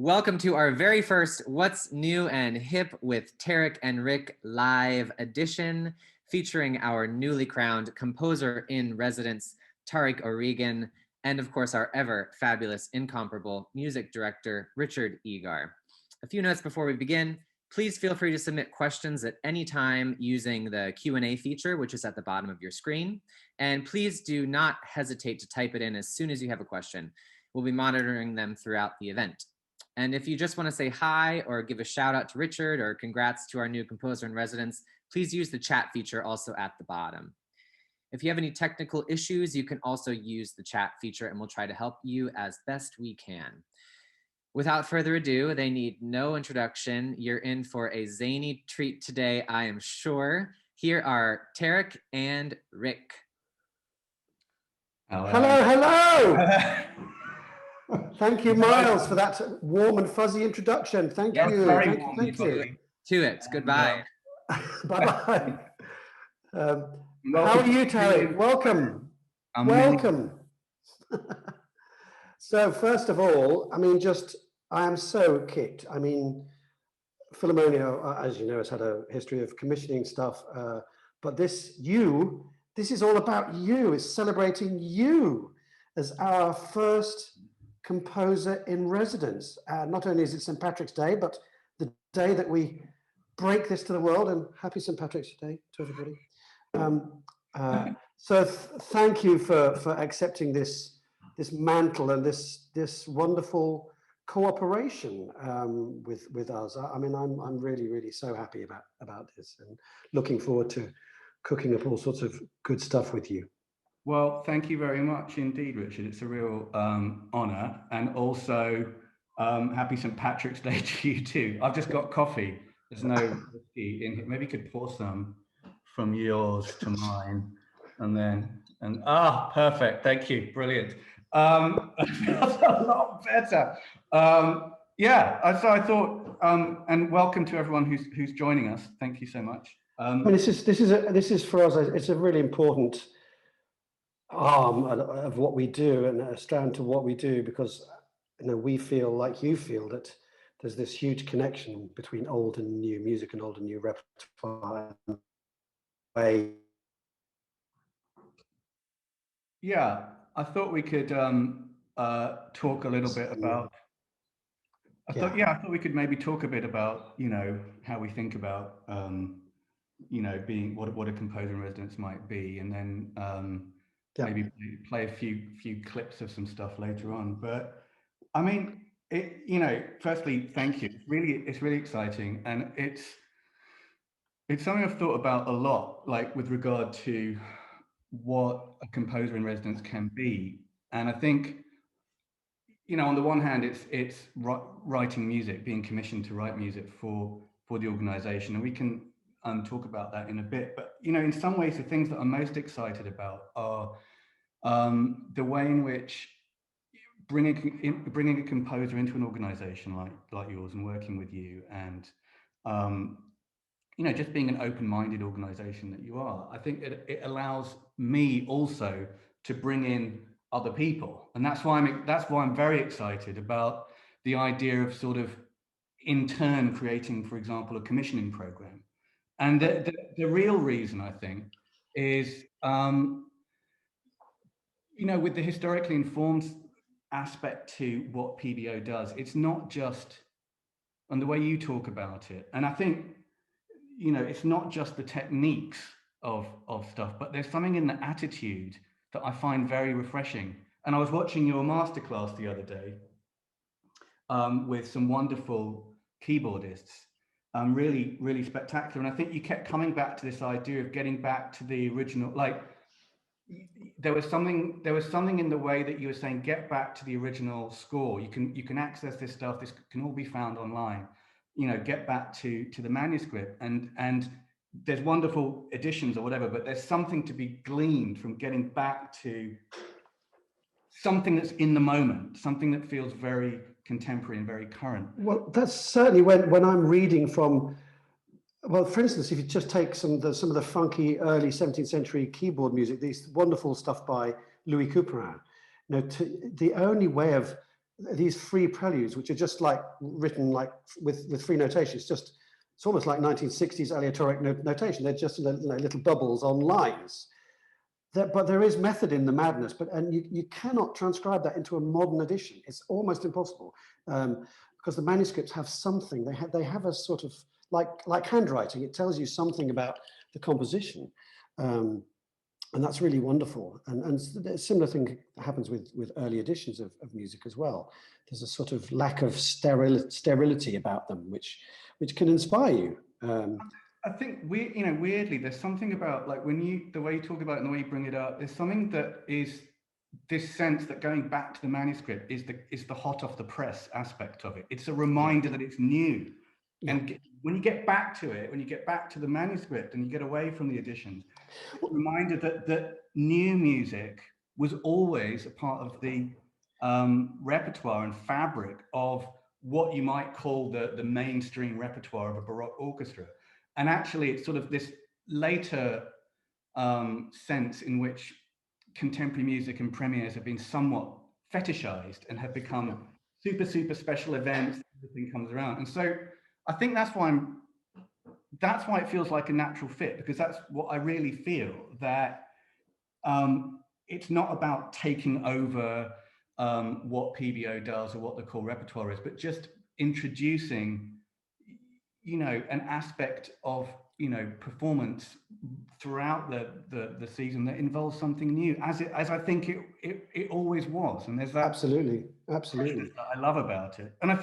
Welcome to our very first What's New and Hip with Tarik and Rick live edition, featuring our newly crowned composer in residence, Tarik O'Regan, and of course our ever fabulous, incomparable music director, Richard Egarr. A few notes before we begin. Please feel free to submit questions at any time using the Q&A feature, which is at the bottom of your screen. And please do not hesitate to type it in as soon as you have a question. We'll be monitoring them throughout the event. And if you just want to say hi or give a shout out to Richard or congrats to our new composer in residence, please use the chat feature also at the bottom. If you have any technical issues, you can also use the chat feature and we'll try to help you as best we can. Without further ado, they need no introduction. You're in for a zany treat today, I am sure. Here are Tarik and Rick. Hello. Thank you, Miles, for that warm and fuzzy introduction. Thank you. Thank you. To it. Goodbye. Bye-bye. How are you, Tarik? Welcome. Welcome. So first of all, I am so kicked. Philharmonia, as you know, has had a history of commissioning stuff, but this is all about you. It's celebrating you as our first composer in residence. Not only is it St. Patrick's Day, but the day that we break this to the world, and happy St. Patrick's Day to everybody. So thank you for accepting this mantle and this wonderful cooperation with us. I'm really so happy about this and looking forward to cooking up all sorts of good stuff with you. Well, thank you very much indeed, Richard. It's a real honor, and also happy St. Patrick's Day to you too. I've just got coffee. There's no whiskey in here. Maybe you could pour some from yours to mine, perfect. Thank you. Brilliant. That's a lot better. So I thought, and welcome to everyone who's joining us. Thank you so much. This is for us. It's a really important arm of what we do and a strand to what we do, because we feel like you feel that there's this huge connection between old and new music and old and new repertoire. Yeah, I thought we could talk a little bit about. I thought we could maybe talk a bit about how we think about being what a composer in residence might be, and then maybe play a few clips of some stuff later on. But firstly, thank you. It's really exciting, and it's something I've thought about a lot, like with regard to what a composer in residence can be. And I think, on the one hand, it's writing music, being commissioned to write music for the organization, and we can talk about that in a bit. But in some ways, the things that I'm most excited about are the way in which bringing a composer into an organization like yours and working with you, and just being an open-minded organization that you are. I think it allows me also to bring in other people, and that's why I'm very excited about the idea of sort of in turn creating, for example, a commissioning program. And the real reason, I think, is with the historically informed aspect to what PBO does, it's not just on the way you talk about it. And I think it's not just the techniques of stuff, but there's something in the attitude that I find very refreshing. And I was watching your masterclass the other day with some wonderful keyboardists, really spectacular. And I think you kept coming back to this idea of getting back to the original, like there was something in the way that you were saying, get back to the original score. You can access this stuff. This can all be found online. Get back to the manuscript, and there's wonderful editions or whatever, but there's something to be gleaned from getting back to something that's in the moment, something that feels very contemporary and very current. Well, that's certainly when I'm reading from, well, for instance, if you just take some of the funky early 17th century keyboard music, these wonderful stuff by Louis Couperin, the only way of these free preludes, which are just like written like with free notation. It's almost like 1960s aleatoric notation. They're just little bubbles on lines. But there is method in the madness, and you cannot transcribe that into a modern edition. It's almost impossible, because the manuscripts have something. They have a sort of like handwriting. It tells you something about the composition, and that's really wonderful. And a similar thing happens with early editions of music as well. There's a sort of lack of sterility about them, which can inspire you. I think weirdly, there's something about like the way you talk about it and the way you bring it up, there's something that is this sense that going back to the manuscript is the hot off the press aspect of it. It's a reminder that it's new. Yeah. And when you get back to it, when you get back to the manuscript and you get away from the editions, it's a reminder that new music was always a part of the repertoire and fabric of what you might call the mainstream repertoire of a Baroque orchestra. And actually, it's sort of this later sense in which contemporary music and premieres have been somewhat fetishized and have become super special events. Everything comes around, and so I think that's why it feels like a natural fit, because that's what I really feel, that it's not about taking over what PBO does or what the core repertoire is, but just introducing an aspect of performance throughout the season that involves something new, as I think it always was. And there's that absolutely that I love about it. And I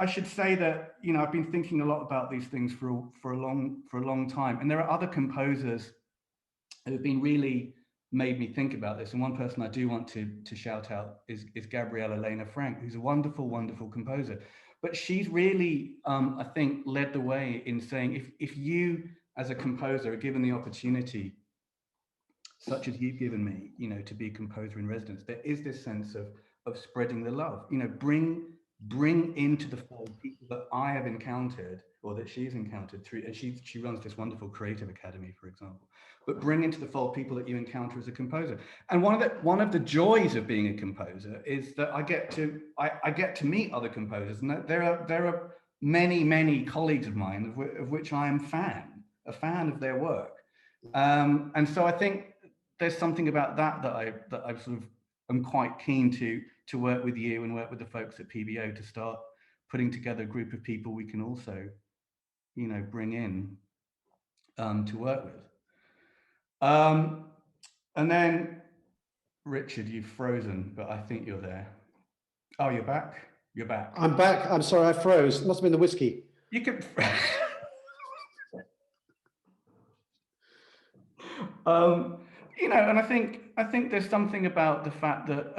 should say that I've been thinking a lot about these things for a long time, and there are other composers who have been really made me think about this. And one person I do want to shout out is Gabrielle Elena Frank, who's a wonderful composer. But she's really, I think, led the way in saying, if you as a composer are given the opportunity, such as you've given me, to be a composer in residence, there is this sense of spreading the love. Bring into the fold people that I have encountered, or that she's encountered through, and she runs this wonderful creative academy, for example. But bring into the fold people that you encounter as a composer. And one of the joys of being a composer is that I get to meet other composers, and there are many colleagues of mine of which I am a fan of their work. And so I think there's something about that I sort of am quite keen to work with you and work with the folks at PBO to start putting together a group of people we can also, bring in to work with. And then, Richard, you've frozen, but I think you're there. Oh, you're back? You're back. I'm back. I'm sorry, I froze. It must have been the whiskey. You could... and I think there's something about the fact that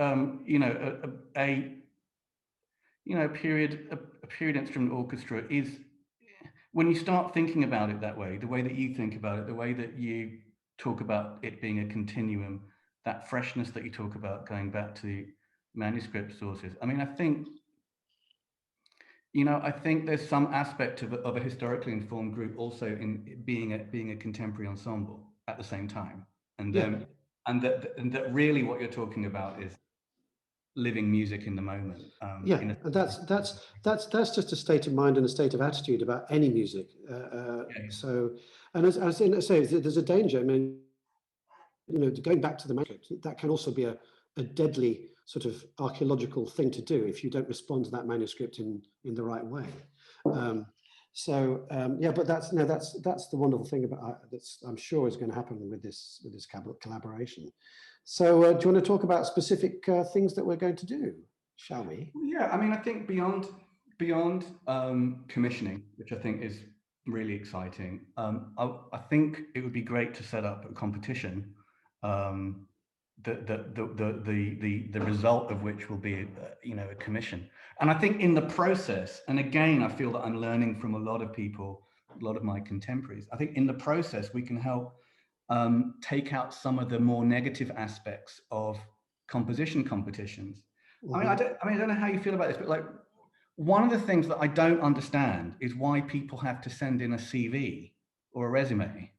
a period instrument orchestra is, when you start thinking about it that way, the way that you think about it, the way that you talk about it being a continuum, that freshness that you talk about going back to manuscript sources. I think there's some aspect of a historically informed group also in being a contemporary ensemble at the same time. And that really what you're talking about is living music in the moment. And that's just a state of mind and a state of attitude about any music. So, and as I say, there's a danger. Going back to the manuscript, that can also be a deadly sort of archaeological thing to do if you don't respond to that manuscript in the right way. But that's the wonderful thing about that's I'm sure is going to happen with this collaboration. So do you want to talk about specific things that we're going to do, shall we? Yeah, I think beyond commissioning, which I think is really exciting, I think it would be great to set up a competition, the result of which will be a commission. And I think in the process, and again, I feel that I'm learning from a lot of people, a lot of my contemporaries, I think in the process we can help take out some of the more negative aspects of composition competitions. Mm-hmm. I don't know how you feel about this, but like one of the things that I don't understand is why people have to send in a CV or a resume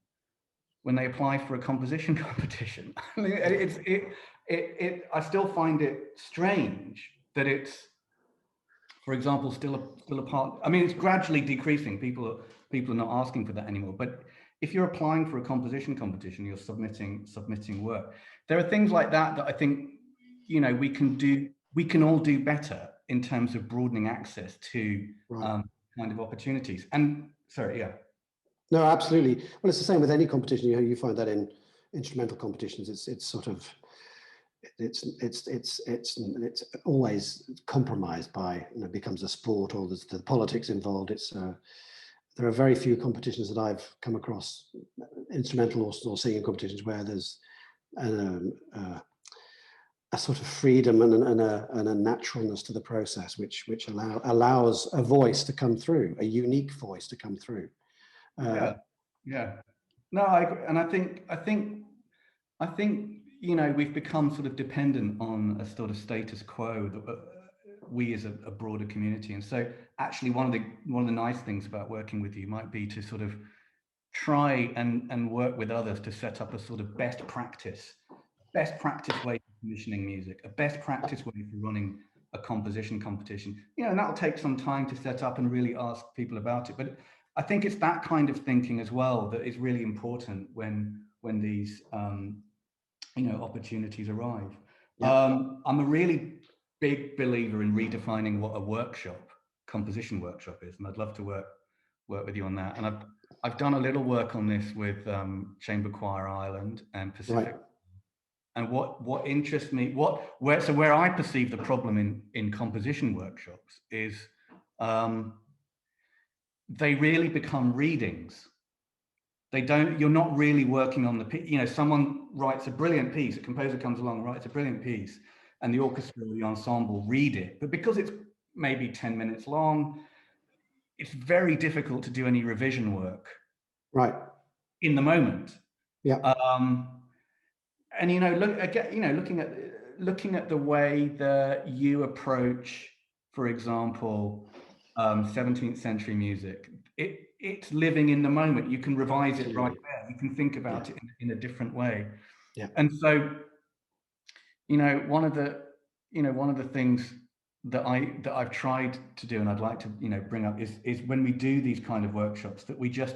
when they apply for a composition competition. I still find it strange that it's, for example, still a part. I mean, it's gradually decreasing. People are not asking for that anymore. But if you're applying for a composition competition, you're submitting work. There are things like that I think, you know, we can all do better in terms of broadening access to kind of opportunities. And sorry, yeah. No, absolutely. Well, it's the same with any competition. You know, you find that in instrumental competitions, it's sort of, it's always compromised by, you know, becomes a sport, or there's the politics involved. There are very few competitions that I've come across, instrumental or singing competitions, where there's a sort of freedom and a naturalness to the process, which allows a voice to come through, a unique voice to come through. Yeah. No, I agree. And I think, you know, we've become sort of dependent on a sort of status quo that we as a broader community. And so actually one of the nice things about working with you might be to sort of try and work with others to set up a sort of best practice way for commissioning music, a best practice way for running a composition competition. You know, and that'll take some time to set up and really ask people about it. But I think it's that kind of thinking as well that is really important when these you know, opportunities arrive. Yeah. I'm a really big believer in redefining what a composition workshop is, and I'd love to work with you on that. And I've done a little work on this with Chamber Choir Ireland and Pacific. Right. And what interests me, where I perceive the problem in composition workshops is they really become readings. You're not really working on you know, someone writes a brilliant piece, a composer comes along, writes a brilliant piece, and the orchestra or the ensemble read it. But because it's maybe 10 minutes long, it's very difficult to do any revision work. Right. In the moment. Yeah. And, you know, looking at the way that you approach, for example, 17th century music, it's living in the moment. You can revise it right there. You can think about it in a different way. Yeah. And so, you know, one of the things that I've tried to do, and I'd like to, you know, bring up is when we do these kind of workshops, that we just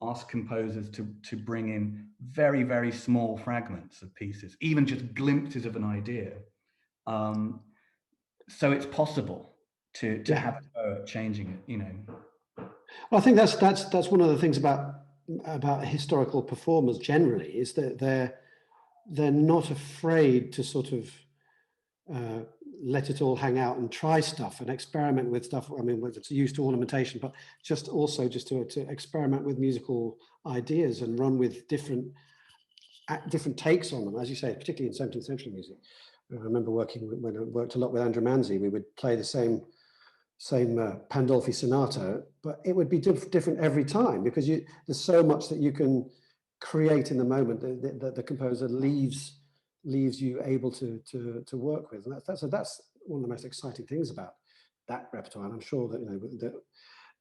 ask composers to bring in very, very small fragments of pieces, even just glimpses of an idea. So it's possible to have a poet changing it, you know. Well, I think that's one of the things about historical performers generally, is that they're not afraid to sort of let it all hang out and try stuff and experiment with stuff. I mean, it's used to ornamentation, but just to experiment with musical ideas and run with different takes on them, as you say, particularly in 17th century music. I remember when I worked a lot with Andrew Manzi, we would play the same Pandolfi sonata, but it would be different every time, because there's so much that you can create in the moment that the composer leaves you able to work with. And that's one of the most exciting things about that repertoire. And I'm sure that, you know, that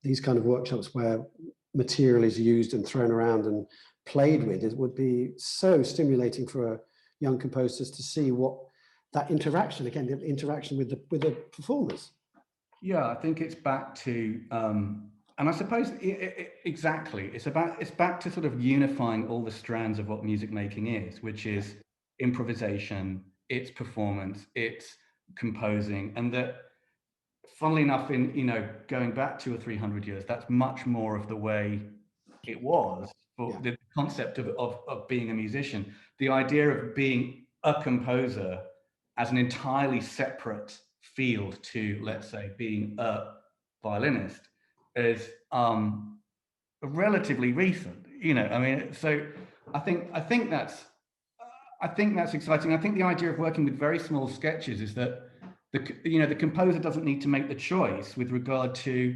these kind of workshops where material is used and thrown around and played with, it would be so stimulating for young composers to see what that interaction, again, the interaction with the performers. Yeah, I think it's back to, and I suppose exactly, it's back to sort of unifying all the strands of what music making is, which is improvisation, it's performance, it's composing, and that, funnily enough, in, you know, going back 200 or 300 years, that's much more of the way it was. For the concept of being a musician, the idea of being a composer as an entirely separate field to, let's say, being a violinist is relatively recent. You know, I mean, so I think that's exciting. I think the idea of working with very small sketches is that the composer doesn't need to make the choice with regard to,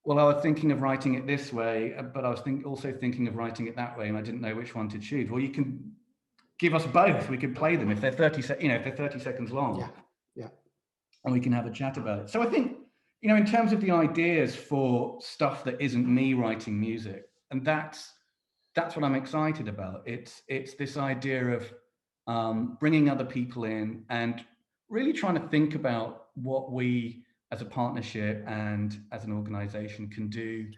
well, I was thinking of writing it this way, but I was also thinking of writing it that way, and I didn't know which one to choose. Well, you can give us both. We can play them if they're 30 seconds long. Yeah. And we can have a chat about it. So I think, you know, in terms of the ideas for stuff that isn't me writing music, and that's what I'm excited about. It's this idea of bringing other people in and really trying to think about what we as a partnership and as an organization can do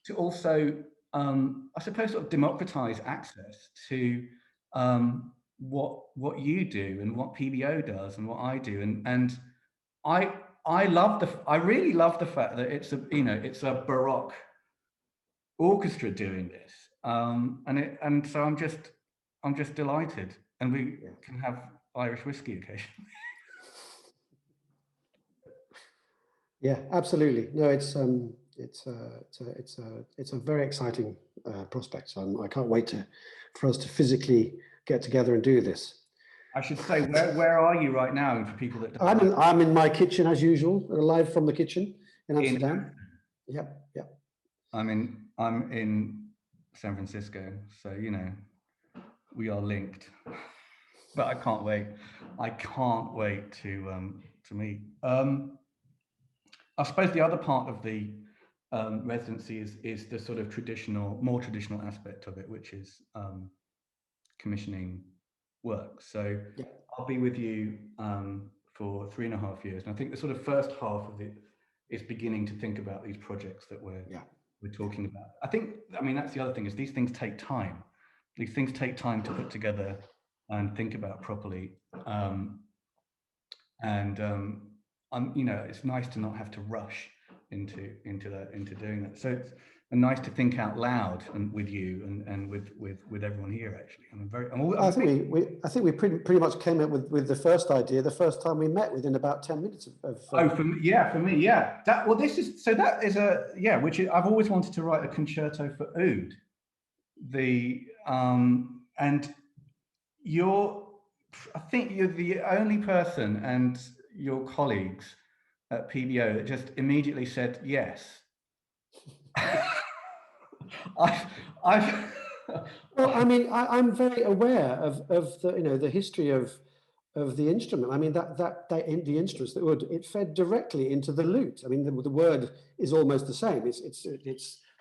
to also, I suppose, sort of democratize access to what you do and what PBO does and what I do. And I really love the fact that it's a Baroque orchestra doing this. And so I'm just delighted, and we can have Irish whiskey occasionally. Yeah, absolutely. No, it's a very exciting prospect. So I can't wait for us to physically get together and do this. I should say, where are you right now? And for people that I'm in my kitchen as usual, live from the kitchen in Amsterdam. Yep. I'm in San Francisco, so we are linked. But I can't wait. I can't wait to meet. I suppose the other part of the residency is the sort of more traditional aspect of it, which is commissioning work. So I'll be with you for 3.5 years, and I think the sort of first half of it is beginning to think about these projects that we're talking about. I mean that's the other thing, is these things take time. These things take time to put together and think about properly. It's nice to not have to rush into doing that. So it's nice to think out loud and with you and with everyone here. Actually, I think we pretty much came up with the first idea the first time we met, within about 10 minutes of for me. That is which I've always wanted to write a concerto for oud. And I think you're the only person, and your colleagues at PBO, that just immediately said yes. Well, I mean, I'm very aware of the the history of the instrument. I mean, the instruments that it fed directly into the lute. I mean, the word is almost the same. It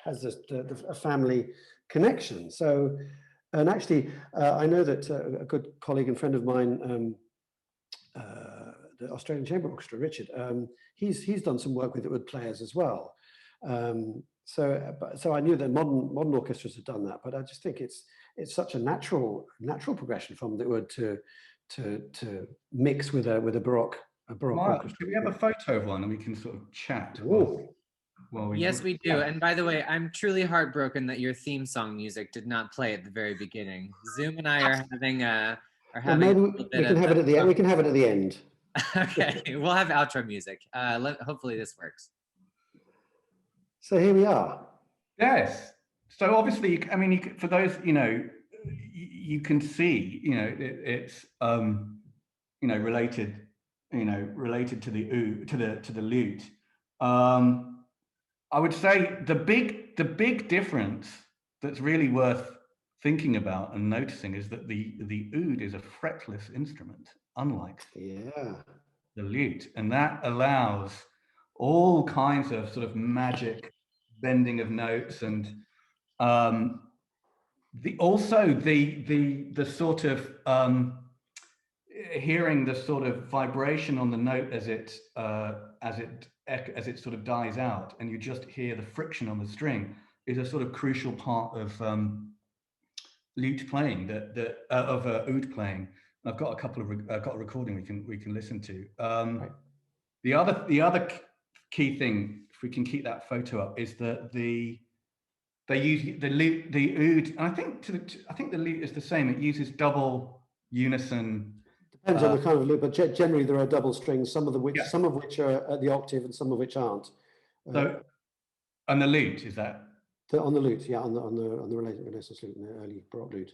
has a family connection. So, and actually, I know that a good colleague and friend of mine, the Australian Chamber Orchestra, Richard, he's done some work with oud players as well. So I knew that modern orchestras have done that, but I just think it's such a natural progression from the oud to mix with a baroque orchestra. Do we have a photo of one and we can sort of chat? Yes, we do. And by the way, I'm truly heartbroken that your theme song music did not play at the very beginning. Zoom and I are having maybe we can have it at the end. We can have it at the end. Okay, we'll have outro music. Hopefully this works. So here we are. Yes. So obviously, I mean, for those, you can see, it's related, related to the oud, to the lute. I would say the big difference that's really worth thinking about and noticing is that the oud is a fretless instrument, unlike the lute, and that allows all kinds of sort of magic bending of notes, and the sort of hearing the sort of vibration on the note as it sort of dies out, and you just hear the friction on the string, is a sort of crucial part of lute playing, of oud playing. I've got a recording we can listen to. Right. The other key thing, if we can keep that photo up, is that they use the oud, and I think the lute is the same. It uses double unison. Depends on the kind of lute, but generally there are double strings, some of which are at the octave and some of which aren't. So, and the lute is that? On the lute, yeah, on the Renaissance lute, and the early Baroque lute.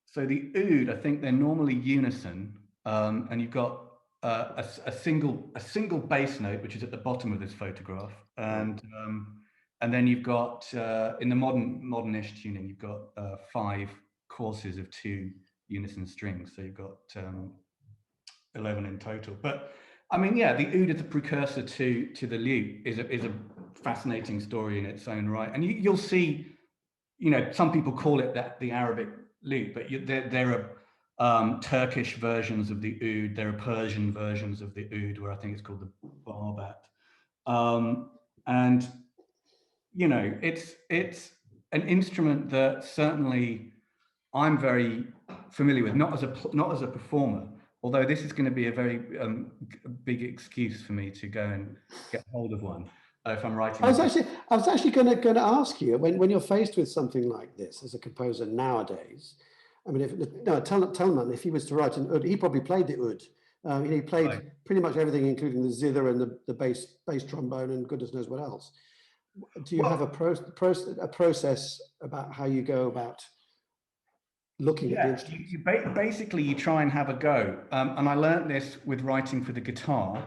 So the oud, I think they're normally unison, and you've got a single bass note, which is at the bottom of this photograph, and then you've got in the modernish tuning, you've got 5 courses of 2 unison strings, so you've got 11 in total. But I mean, yeah, the oud as a precursor to the lute is a fascinating story in its own right, and you'll see, some people call it the Arabic lute, but there are Turkish versions of the oud. There are Persian versions of the oud, where I think it's called the barbat. And you know, it's an instrument that certainly I'm very familiar with, not as a performer. Although this is going to be a very big excuse for me to go and get hold of one if I'm writing. I was actually going to ask you, when you're faced with something like this as a composer nowadays. I mean, Tellman, if he was to write an oud, he probably played the oud. He played pretty much everything, including the zither and the bass trombone and goodness knows what else. Do you have a process about how you go about looking at the instrument? Basically, you try and have a go. And I learned this with writing for the guitar.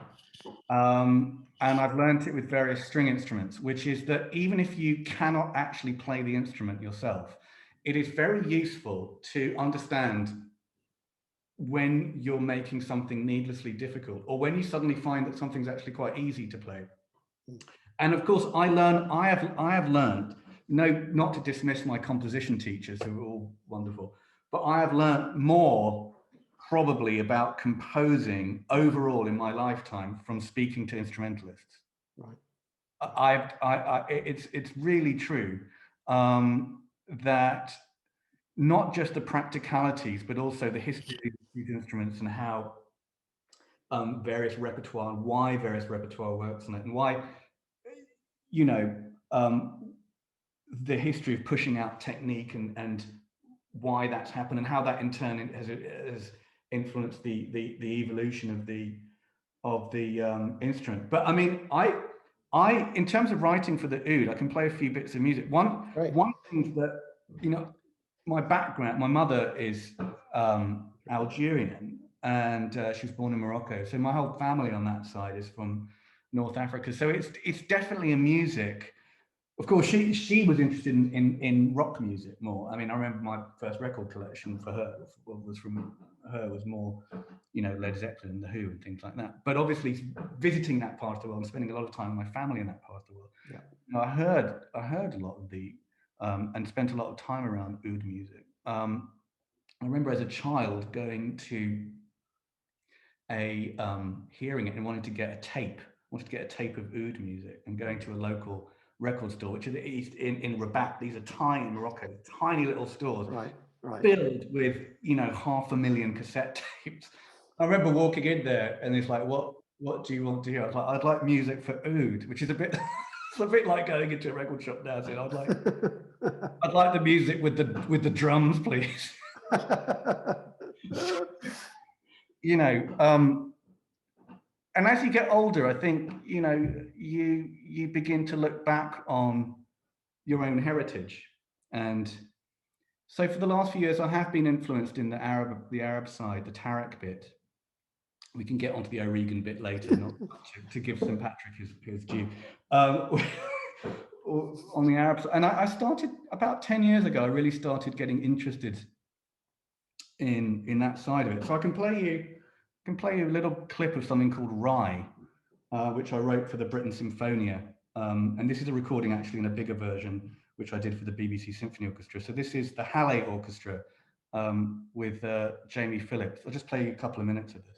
And I've learned it with various string instruments, which is that even if you cannot actually play the instrument yourself, it is very useful to understand when you're making something needlessly difficult, or when you suddenly find that something's actually quite easy to play. And of course, I have learned, not to dismiss my composition teachers, who are all wonderful, but I have learned more probably about composing overall in my lifetime from speaking to instrumentalists. Right. It's really true that not just the practicalities, but also the history of these instruments and how why various repertoire works on it, and why, you know, the history of pushing out technique and why that's happened, and how that in turn has influenced the evolution of the instrument. But I mean, I in terms of writing for the oud, I can play a few bits of music. One thing that, you know, my background, my mother is Algerian, and she was born in Morocco. So my whole family on that side is from North Africa. So it's definitely a music. Of course, she was interested in rock music more. I mean, I remember my first record collection for her was more, you know, Led Zeppelin and The Who and things like that. But obviously, visiting that part of the world and spending a lot of time with my family in that part of the world, yeah. You know, I heard a lot of the and spent a lot of time around oud music. I remember as a child going to a hearing it and wanting to get a tape of oud music, and going to a local record store, which is in Rabat. These are tiny, Morocco, tiny little stores, right. filled with, you know, 500,000 cassette tapes. I remember walking in there, and it's like, what do you want to hear? I was like, I'd like music for oud, which is a bit it's a bit like going into a record shop now saying, I'd like the music with the drums, please. You know, and as you get older, I think, you know, you begin to look back on your own heritage. And so for the last few years, I have been influenced in the Arab side, the Tarik bit. We can get onto the O'Regan bit later, not to give St. Patrick his due. On the Arab side. And I started about 10 years ago, I really started getting interested in that side of it. So I can play you a little clip of something called Rye, which I wrote for the Britten Symphonia. And this is a recording actually in a bigger version, which I did for the BBC Symphony Orchestra. So this is the Halle Orchestra with Jamie Phillips. I'll just play you a couple of minutes of this.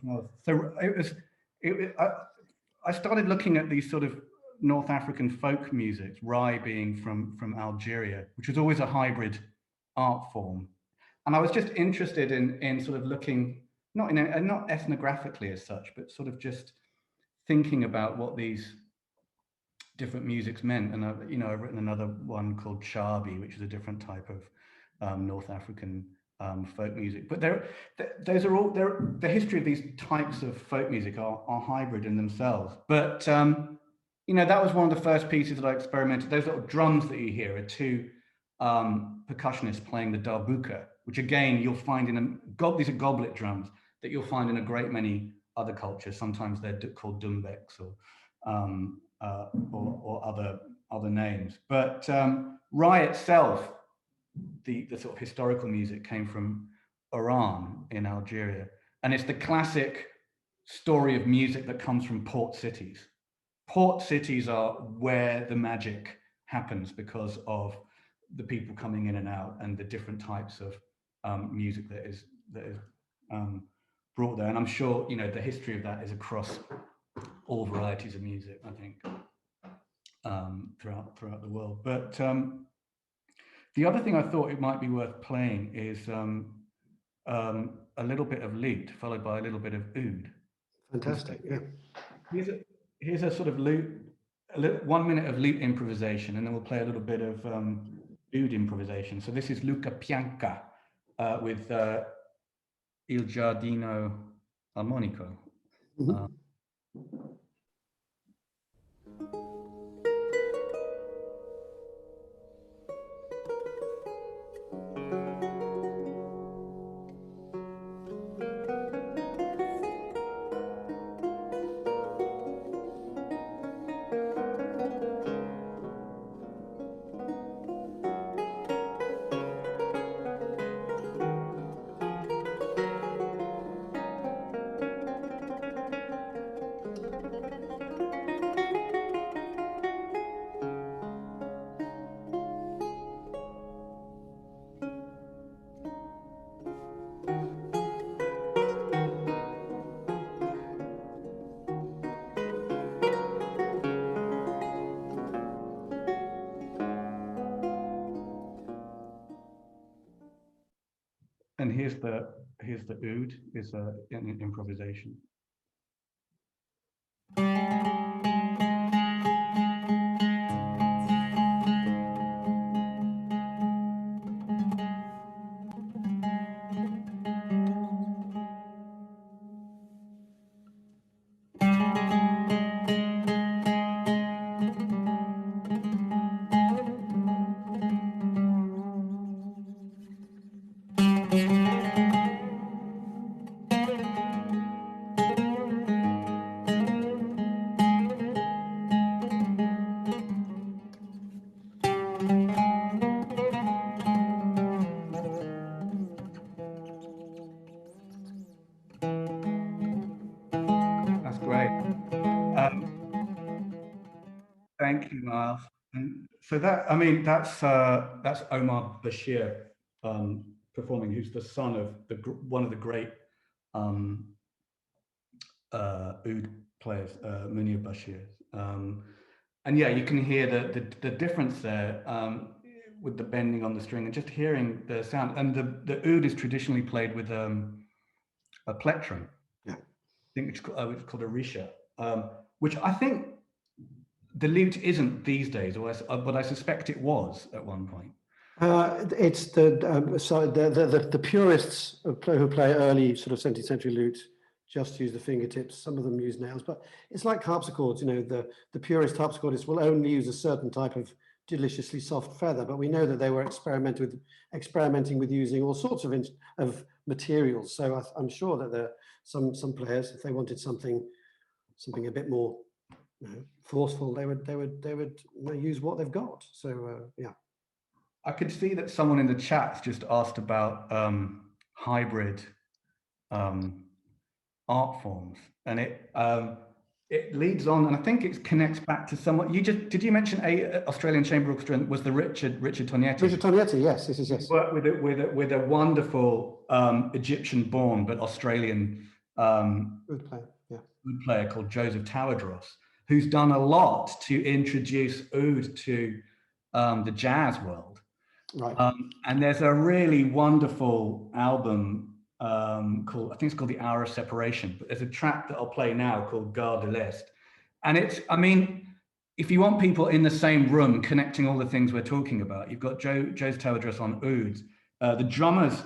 was. So I started looking at these sort of North African folk music, Rai being from Algeria, which was always a hybrid art form. And I was just interested in sort of looking, not ethnographically as such, but sort of just thinking about what these different musics meant. And I've written another one called H.I.P, which is a different type of North African folk music. But the history of these types of folk music are hybrid in themselves. But that was one of the first pieces that I experimented. Those little drums that you hear are two percussionists playing the darbuka, which again you'll find these are goblet drums that you'll find in a great many other cultures. Sometimes they're called dumbeks or other names. But Rai itself, the sort of historical music, came from Oran in Algeria, and it's the classic story of music that comes from port cities. Port cities are where the magic happens because of the people coming in and out and the different types of music that is brought there. And I'm sure the history of that is across all varieties of music, I think, throughout the world. But the other thing I thought it might be worth playing is a little bit of lute followed by a little bit of oud. Fantastic. Yeah. Here's a sort of lute, 1 minute of lute improvisation, and then we'll play a little bit of oud improvisation. So this is Luca Pianca with Il Giardino Armonico. Mm-hmm. And here's the oud, is an improvisation. That's great. Thank you, Miles. And so that's Omar Bashir performing, who's the son of one of the great oud players, Munir Bashir. And yeah, you can hear the difference there with the bending on the string and just hearing the sound. And the oud is traditionally played with a plectrum. Yeah. I think it's called a risha, which I think the lute isn't these days, but I suspect it was at one point. It's the purists who play early sort of 17th century lute just use the fingertips. Some of them use nails, but it's like harpsichords. The purist harpsichordists will only use a certain type of deliciously soft feather, but we know that they were experimenting with using all sorts of materials. So I'm sure that there are some players, if they wanted something a bit more forceful, they would use what they've got. So yeah. I could see that someone in the chat just asked about hybrid art forms, and it leads on, and I think it connects back to somewhat. Did you mention Australian chamber orchestra was the Richard Tognetti? Richard Tognetti, yes, yes. Worked with a wonderful Egyptian-born but Australian Good player, yeah. Oud player called Joseph Tawadros, who's done a lot to introduce oud to the jazz world. Right. And there's a really wonderful album called, I think it's called The Hour of Separation, but there's a track that I'll play now called Gare de l'Est. And it's, I mean, if you want people in the same room connecting all the things we're talking about, you've got Joseph Tawadros on oud. The drummers,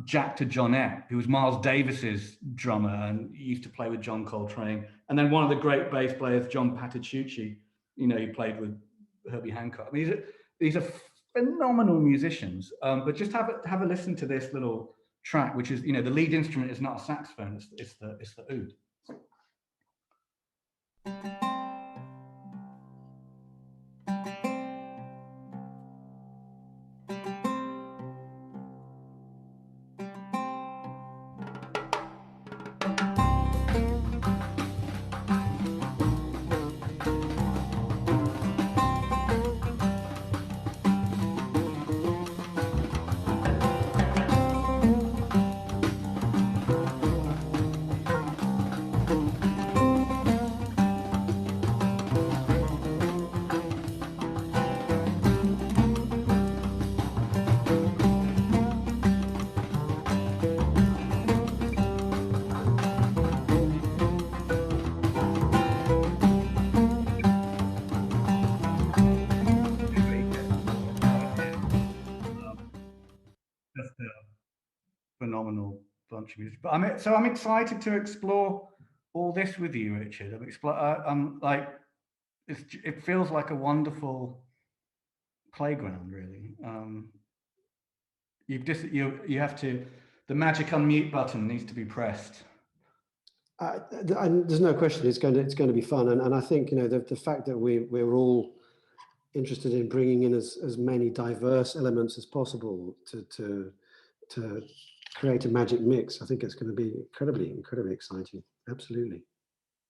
Jack to Johnette, who was Miles Davis's drummer and used to play with John Coltrane. And then one of the great bass players, John Patitucci, you know, he played with Herbie Hancock. I mean, these are phenomenal musicians. But just have a listen to this little track, which is, you know, the lead instrument is not a saxophone, it's the oud. Just a phenomenal bunch of music. But I'm excited to explore all this with you, Richard. I'm like, it feels like a wonderful playground, really. You have to, the magic unmute button needs to be pressed. There's no question it's going to be fun, and I think, you know, the fact that we're all interested in bringing in as many diverse elements as possible to create a magic mix. I think it's going to be incredibly exciting. Absolutely.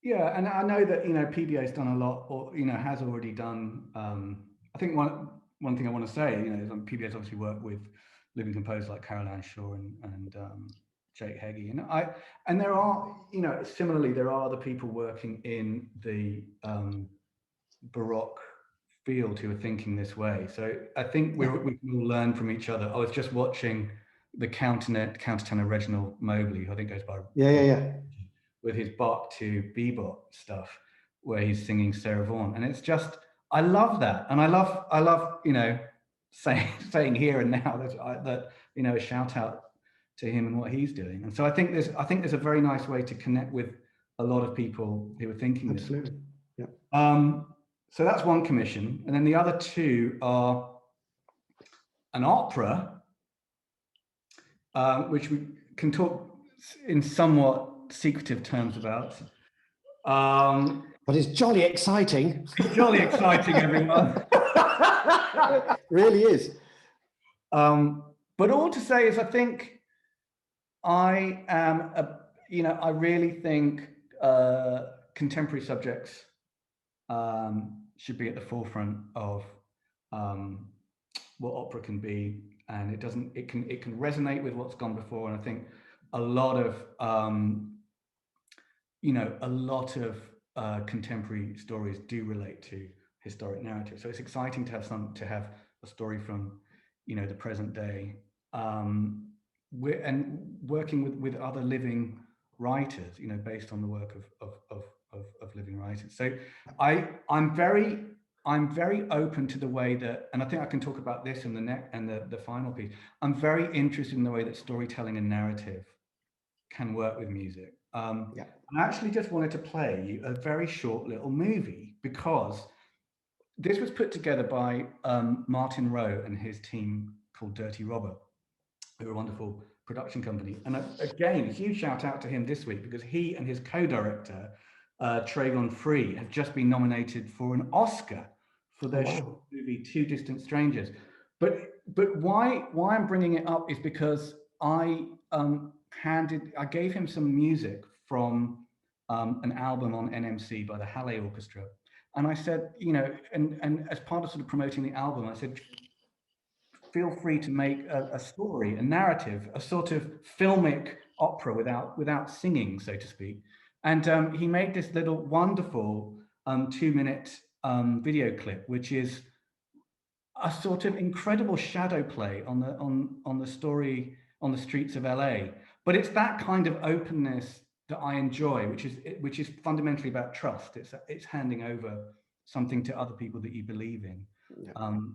Yeah, and I know that, you know, PBA's done a lot, or, you know, has already done. I think one thing I want to say, you know, is PBA's obviously worked with living composers like Caroline Shaw and Jake Heggie, and there are, you know, similarly there are other people working in the Baroque field who are thinking this way. So I think we can all learn from each other. I was just watching the countertenor Reginald Mobley, who I think goes by with his Bach to bebop stuff, where he's singing Sarah Vaughan, and it's just, I love that, and I love you know, saying here and now that you know, a shout out to him and what he's doing. And so I think there's a very nice way to connect with a lot of people who are thinking this. Absolutely. Yeah. So that's one commission, and then the other two are an opera, which we can talk in somewhat secretive terms about. But it's jolly exciting. It's jolly exciting, everyone. It really is. But all to say is, I think I am, you know, I really think contemporary subjects should be at the forefront of what opera can be, and it can resonate with what's gone before. And I think a lot of you know, a lot of contemporary stories do relate to historic narrative. So it's exciting to have a story from, you know, the present day, and working with other living writers, you know, based on the work of living writers. So I'm very open to the way that, and I think I can talk about this in the final piece. I'm very interested in the way that storytelling and narrative can work with music. I actually just wanted to play you a very short little movie, because this was put together by Martin Rowe and his team called Dirty Robert, who are a wonderful production company. And again, a huge shout out to him this week, because he and his co-director, Tragon Free, have just been nominated for an Oscar for their short movie, Two Distant Strangers. But why I'm bringing it up is because I gave him some music from an album on NMC by the Halle Orchestra. And I said, you know, and as part of sort of promoting the album, I said, feel free to make a story, a narrative, a sort of filmic opera without singing, so to speak. And he made this little wonderful 2-minute video clip, which is a sort of incredible shadow play on the story on the streets of LA. But it's that kind of openness that I enjoy, which is fundamentally about trust. It's handing over something to other people that you believe in,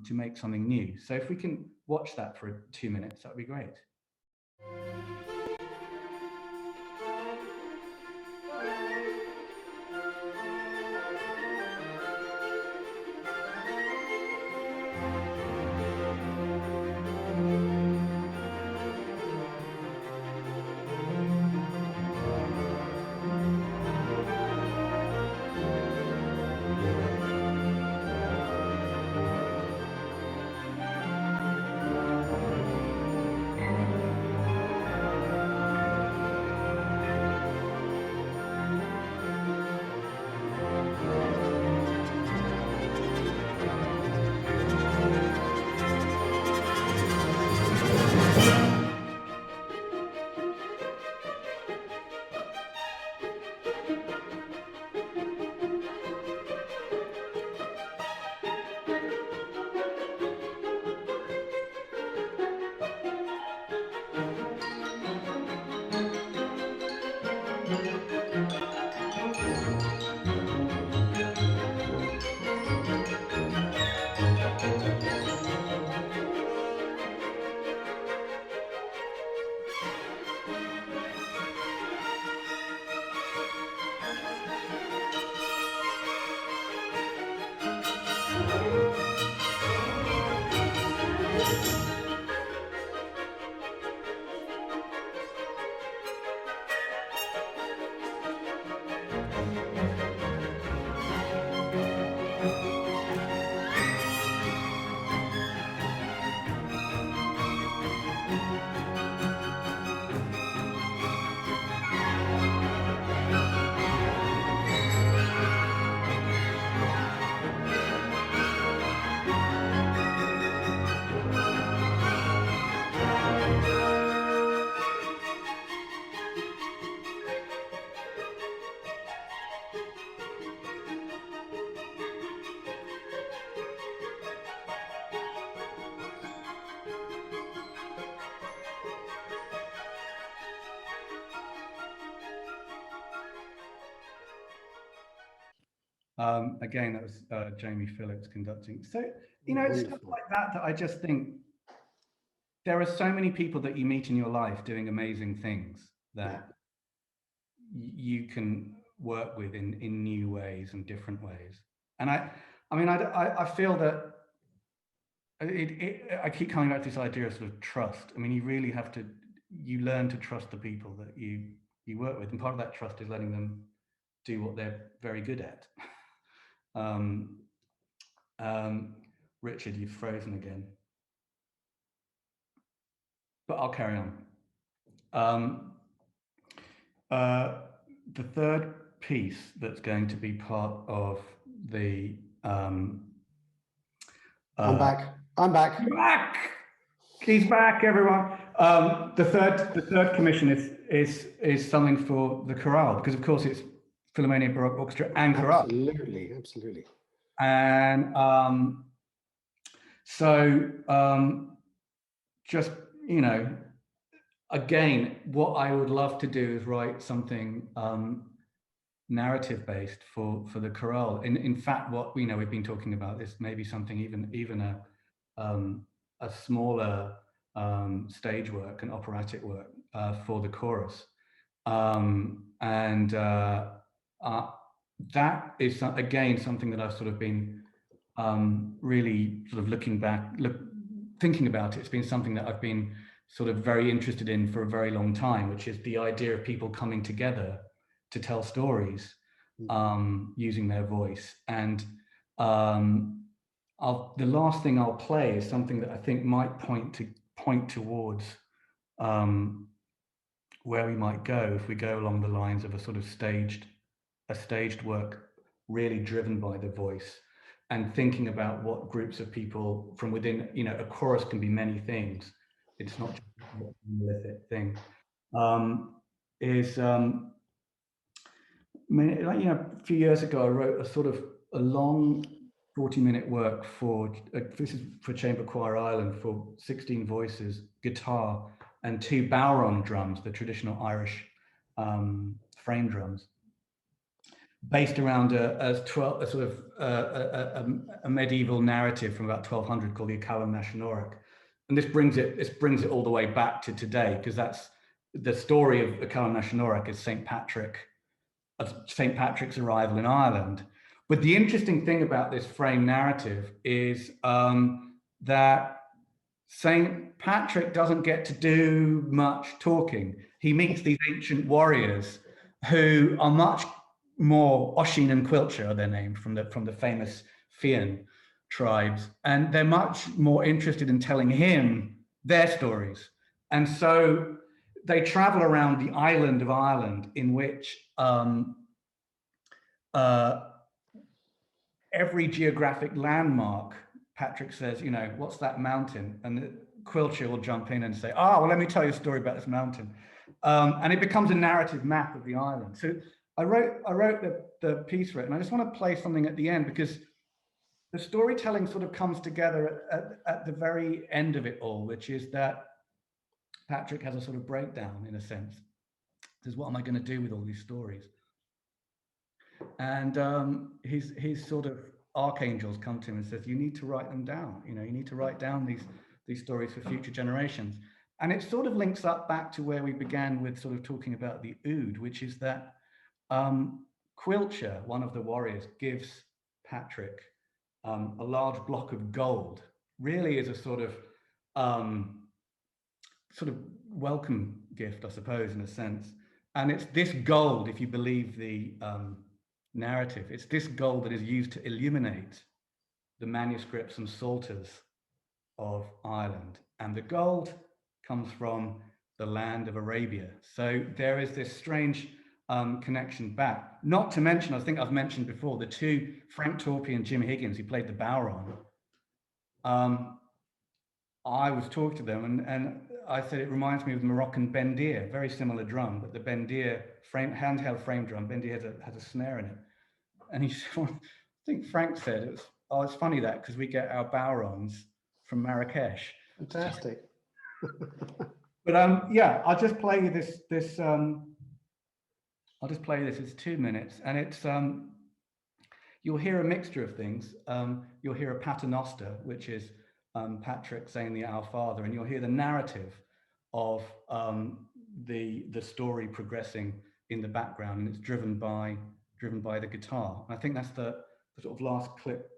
to make something new. So if we can watch that for 2 minutes, that would be great. Again, that was Jamie Phillips conducting. So, you know, it's stuff like that I just think there are so many people that you meet in your life doing amazing things that you can work with in new ways and different ways. And I feel that I keep coming back to this idea of sort of trust. I mean, you really have to, you learn to trust the people that you work with. And part of that trust is letting them do what they're very good at. Richard, you've frozen again. But I'll carry on. The third piece that's going to be part of the I'm back. You're back. He's back, everyone. The third commission is something for the chorale, because of course it's Philharmonia Baroque Orchestra and chorale. Absolutely. And just, you know, again, what I would love to do is write something narrative based for the chorale. In fact, what we know, we've been talking about this, maybe something even a smaller stage work and operatic work for the chorus. That is again something that I've sort of been really sort of looking back, thinking about it. It's been something that I've been sort of very interested in for a very long time, which is the idea of people coming together to tell stories using their voice. And the last thing I'll play is something that I think might point towards where we might go if we go along the lines of a sort of staged work, really driven by the voice. and thinking about what groups of people from within, you know, a chorus can be many things. It's not just a monolithic thing. Like, you know, a few years ago, I wrote a sort of a long 40-minute work for, this is for Chamber Choir Ireland, for 16 voices, guitar, and 2 bowron drums, the traditional Irish frame drums, based around a medieval narrative from about 1200 called the Acallam Nationoric. And this brings it all the way back to today, because that's the story of Acallam Nationoric is St. Patrick's arrival in Ireland. But the interesting thing about this frame narrative is that St. Patrick doesn't get to do much talking. He meets these ancient warriors who are much more, Oisin and Quilcher are their names, from the famous Fian tribes, and they're much more interested in telling him their stories. And so they travel around the island of Ireland, in which every geographic landmark, Patrick says, you know, what's that mountain? And Quilcher will jump in and say, oh, well, let me tell you a story about this mountain. And it becomes a narrative map of the island. So I wrote the piece for it, and I just want to play something at the end, because the storytelling sort of comes together at the very end of it all, which is that Patrick has a sort of breakdown, in a sense. He says, what am I going to do with all these stories? And his sort of archangels come to him and says, you need to write them down. You know, you need to write down these stories for future generations. And it sort of links up back to where we began with sort of talking about the oud, which is that Quilcher, one of the warriors, gives Patrick a large block of gold, really is a sort of welcome gift, I suppose, in a sense. And it's this gold, if you believe the narrative, it's this gold that is used to illuminate the manuscripts and psalters of Ireland. And the gold comes from the land of Arabia. So there is this strange connection back. Not to mention, I think I've mentioned before, the 2, Frank Torpey and Jim Higgins, who played the bowron. I was talking to them, and I said it reminds me of the Moroccan bendir, very similar drum, but the bendir handheld frame drum, bendir has a snare in it. And he said, well, I think Frank said, it's funny that, because we get our bowrons from Marrakesh. Fantastic. But yeah, I'll just play you this. I'll just play this. It's 2 minutes, and it's you'll hear a mixture of things. You'll hear a paternoster, which is Patrick saying the Our Father, and you'll hear the narrative of the story progressing in the background, and it's driven by the guitar. And I think that's the sort of last clip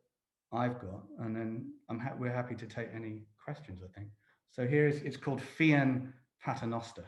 I've got, and then we're happy to take any questions, I think. So it's called Fian Paternoster.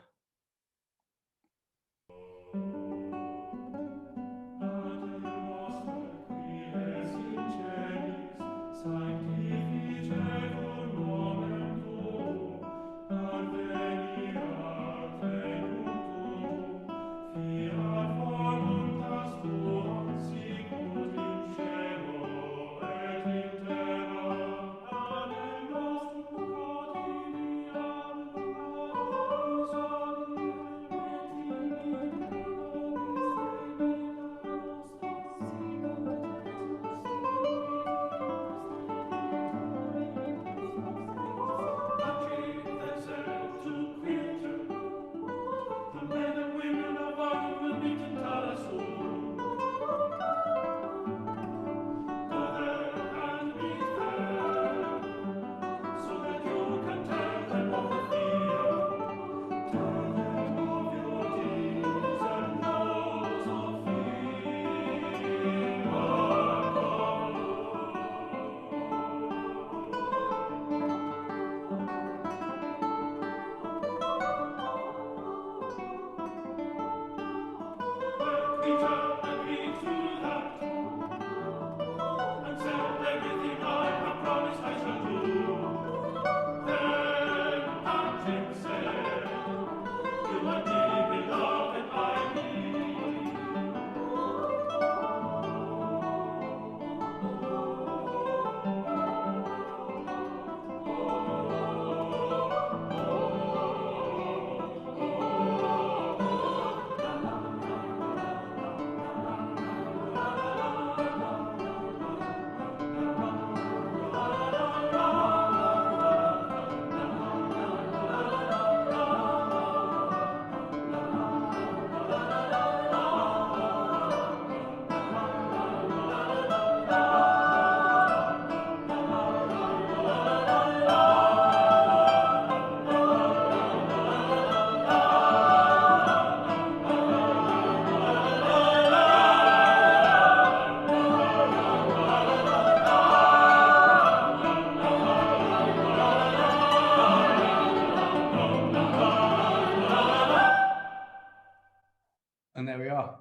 there we are.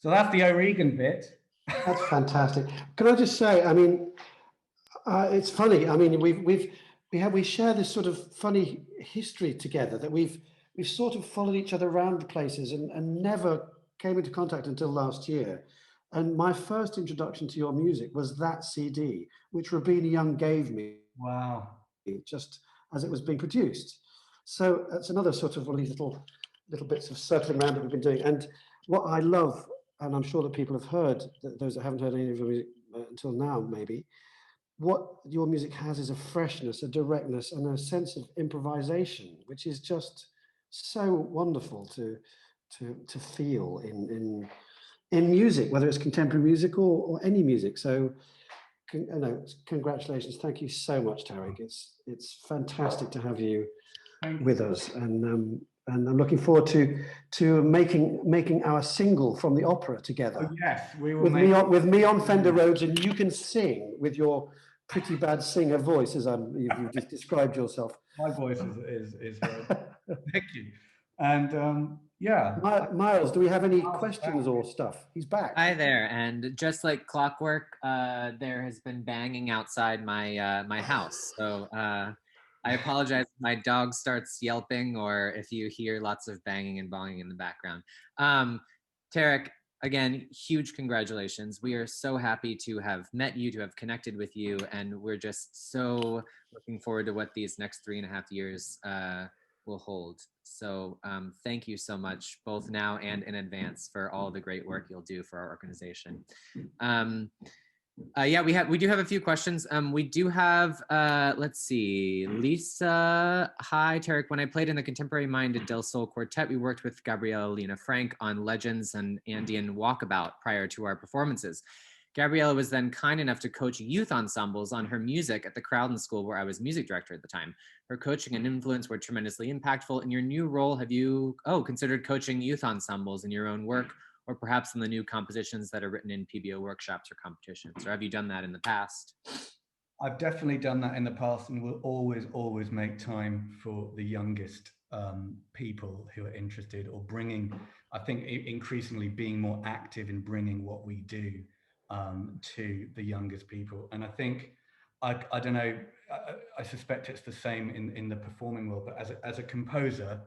So that's the O'Regan bit. That's fantastic. Can I just say, I mean, it's funny. I mean, we share this sort of funny history together that we've sort of followed each other around the places and never came into contact until last year. And my first introduction to your music was that CD, which Rabina Young gave me. Wow. Just as it was being produced. So that's another sort of one of these little bits of circling around that we've been doing. And what I love, and I'm sure that people have heard, that those that haven't heard any of your music until now, maybe, what your music has is a freshness, a directness, and a sense of improvisation, which is just so wonderful to feel in music, whether it's contemporary music or any music. So, congratulations! Thank you so much, Tarik. It's fantastic to have you with us, and I'm looking forward to making our single from the opera together. Oh, yes, we will. With me on Fender Rhodes, and you can sing with your pretty bad singer voice, as you've just described yourself. My voice is thank you. And yeah. Miles, do we have any questions or stuff? He's back. Hi there, and just like clockwork, there has been banging outside my house. So I apologize if my dog starts yelping or if you hear lots of banging and bonging in the background. Tarik, again, huge congratulations. We are so happy to have met you, to have connected with you, and we're just so looking forward to what these next 3.5 years will hold. So thank you so much, both now and in advance, for all the great work you'll do for our organization. Yeah, we do have a few questions. We do have, let's see, Lisa. Hi, Tarik. When I played in the Contemporary Minded Del Sol Quartet, we worked with Gabriella Lena Frank on Legends and Andean Walkabout prior to our performances. Gabriella was then kind enough to coach youth ensembles on her music at the Crowden School, where I was music director at the time. Her coaching and influence were tremendously impactful. In your new role, have you considered coaching youth ensembles in your own work, or perhaps in the new compositions that are written in PBO workshops or competitions? Or have you done that in the past? I've definitely done that in the past, and will always make time for the youngest people who are interested, or bringing, I think, increasingly being more active in bringing what we do to the youngest people. And I think, I don't know, I suspect it's the same in the performing world, but as a composer,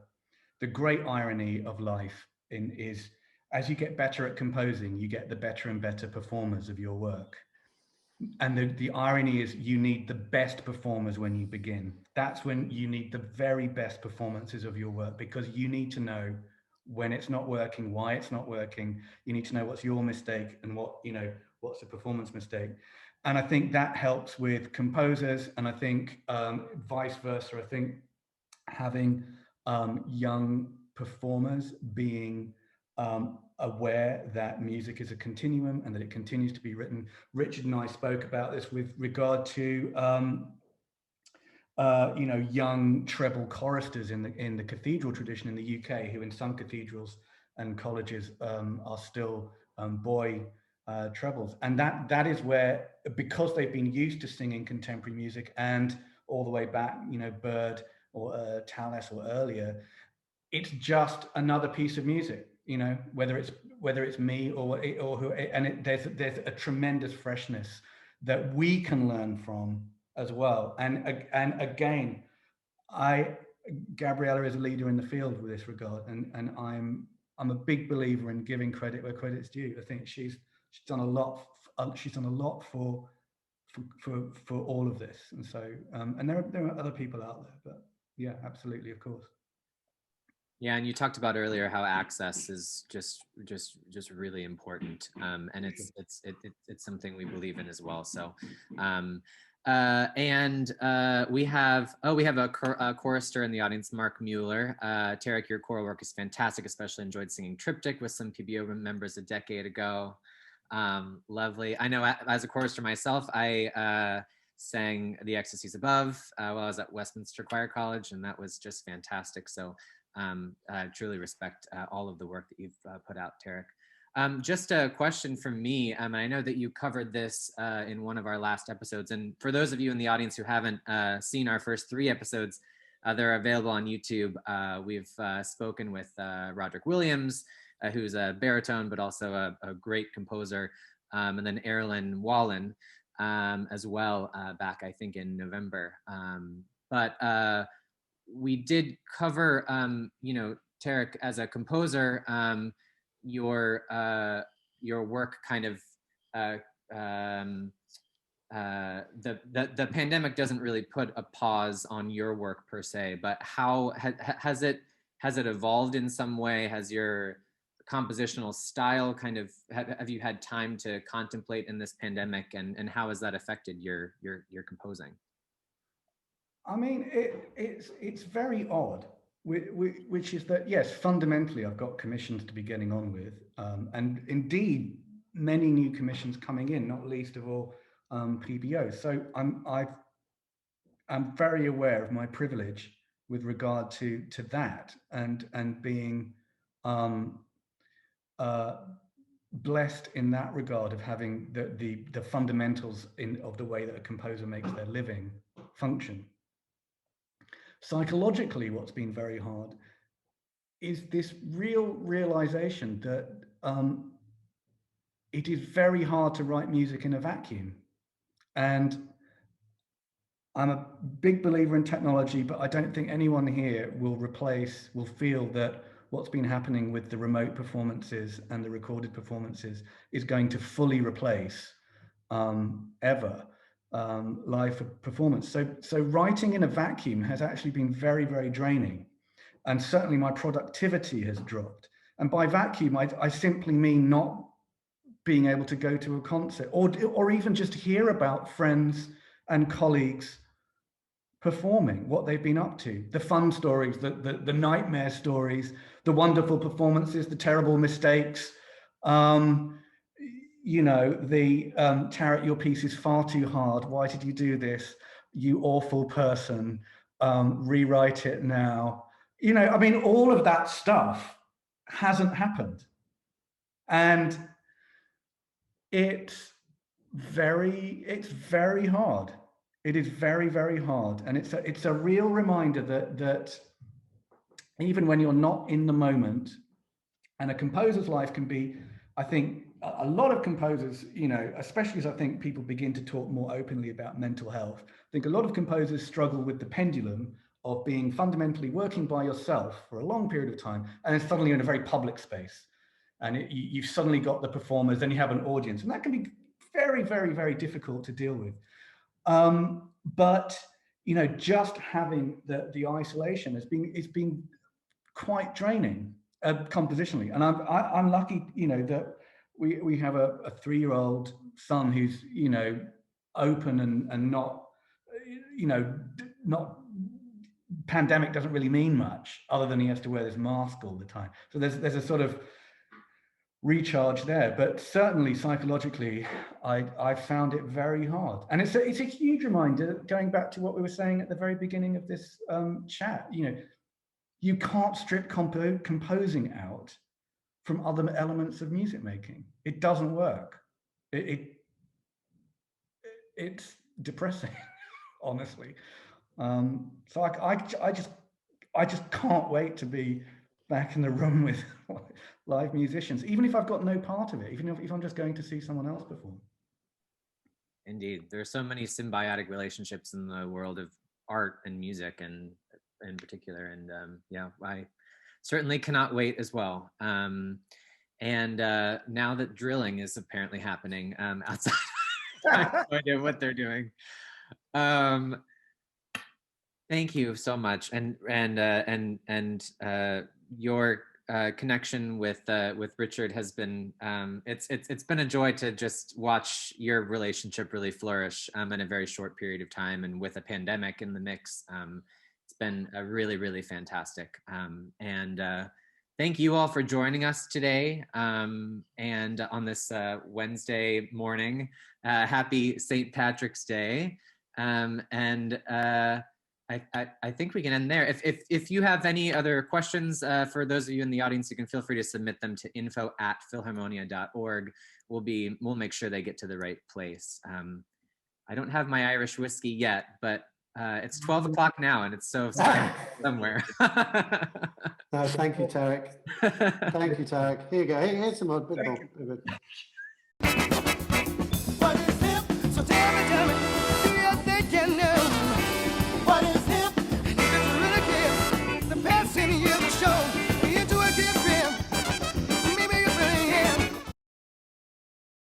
the great irony of life is, as you get better at composing, you get the better and better performers of your work. And the irony is, you need the best performers when you begin. That's when you need the very best performances of your work, because you need to know when it's not working, why it's not working. You need to know what's your mistake and what's the performance mistake. And I think that helps with composers. And I think vice versa. I think having young performers being aware that music is a continuum and that it continues to be written. Richard and I spoke about this with regard to young treble choristers in the cathedral tradition in the UK, who in some cathedrals and colleges are still boy trebles. And that is where, because they've been used to singing contemporary music, and all the way back, Byrd or Tallis or earlier, it's just another piece of music, whether it's me or who, and there's a tremendous freshness that we can learn from as well. And again, Gabriella is a leader in the field with this regard, and I'm a big believer in giving credit where credit's due. I think she's done a lot. She's done a lot for all of this, and so and there are other people out there, but yeah, absolutely, of course. Yeah, and you talked about earlier how access is just really important, and it's something we believe in as well. So, we have a chorister in the audience, Mark Mueller. Tarik, your choral work is fantastic. Especially enjoyed singing Triptych with some PBO members a decade ago. Lovely. I know as a chorister myself, I sang The Ecstasies Above while I was at Westminster Choir College, and that was just fantastic. So I truly respect all of the work that you've put out, Tarik. Just a question from me. I know that you covered this in one of our last episodes, and for those of you in the audience who haven't seen our first 3 episodes, they're available on YouTube. We've spoken with Roderick Williams, who's a baritone, but also a great composer, and then Erilyn Wallen as well, back, I think, in November. But we did cover, you know, Tarik, as a composer, your work kind of, the pandemic doesn't really put a pause on your work per se, but how has it evolved in some way? Has your compositional style kind of, have you had time to contemplate in this pandemic, and how has that affected your composing? I mean, it's very odd, which is that, yes, fundamentally, I've got commissions to be getting on with, and indeed, many new commissions coming in, not least of all PBO. So I'm very aware of my privilege with regard to that, and being blessed in that regard of having the fundamentals of the way that a composer makes their living function. Psychologically, what's been very hard is this realization that it is very hard to write music in a vacuum. And I'm a big believer in technology, but I don't think anyone here will feel that what's been happening with the remote performances and the recorded performances is going to fully replace ever live performance. So writing in a vacuum has actually been very, very draining. And certainly my productivity has dropped. And by vacuum, I simply mean not being able to go to a concert, or even just hear about friends and colleagues performing, what they've been up to, the fun stories, the nightmare stories, the wonderful performances, the terrible mistakes. You know, the Tarik, your piece is far too hard. Why did you do this? You awful person. Rewrite it now. You know, I mean, all of that stuff hasn't happened. And it's very hard. It is very, very hard. And it's a real reminder that even when you're not in the moment, and a composer's life can be, I think, a lot of composers, you know, especially as I think people begin to talk more openly about mental health, I think a lot of composers struggle with the pendulum of being fundamentally working by yourself for a long period of time, and then suddenly you're in a very public space, and you've suddenly got the performers, then you have an audience, and that can be very, very, very difficult to deal with. But you know, just having the isolation it's been quite draining compositionally, and I'm lucky, you know, that we have a 3-year-old son who's, you know, open and not, you know, not, pandemic doesn't really mean much other than he has to wear this mask all the time. So there's a sort of recharge there, but certainly psychologically, I found it very hard. And it's a huge reminder, going back to what we were saying at the very beginning of this chat, you know, you can't strip composing out from other elements of music making. It doesn't work. It's depressing, honestly. So I just can't wait to be back in the room with live musicians, even if I've got no part of it, even if I'm just going to see someone else perform. Indeed, there are so many symbiotic relationships in the world of art and music, and in particular, and yeah, I certainly cannot wait as well. And now that drilling is apparently happening outside, I have no idea what they're doing. Thank you so much, and your connection with Richard has been, it's been a joy to just watch your relationship really flourish in a very short period of time, and with a pandemic in the mix. It's been a really, really fantastic. And thank you all for joining us today, and on this Wednesday morning. Happy St. Patrick's Day. I think we can end there. If you have any other questions, for those of you in the audience, you can feel free to submit them to info@philharmonia.org. We'll make sure they get to the right place. I don't have my Irish whiskey yet, but It's 12 o'clock now, and it's so somewhere. No, thank you, Tarik. Thank you, Tarik. Here you go. Here's some more. Bit more.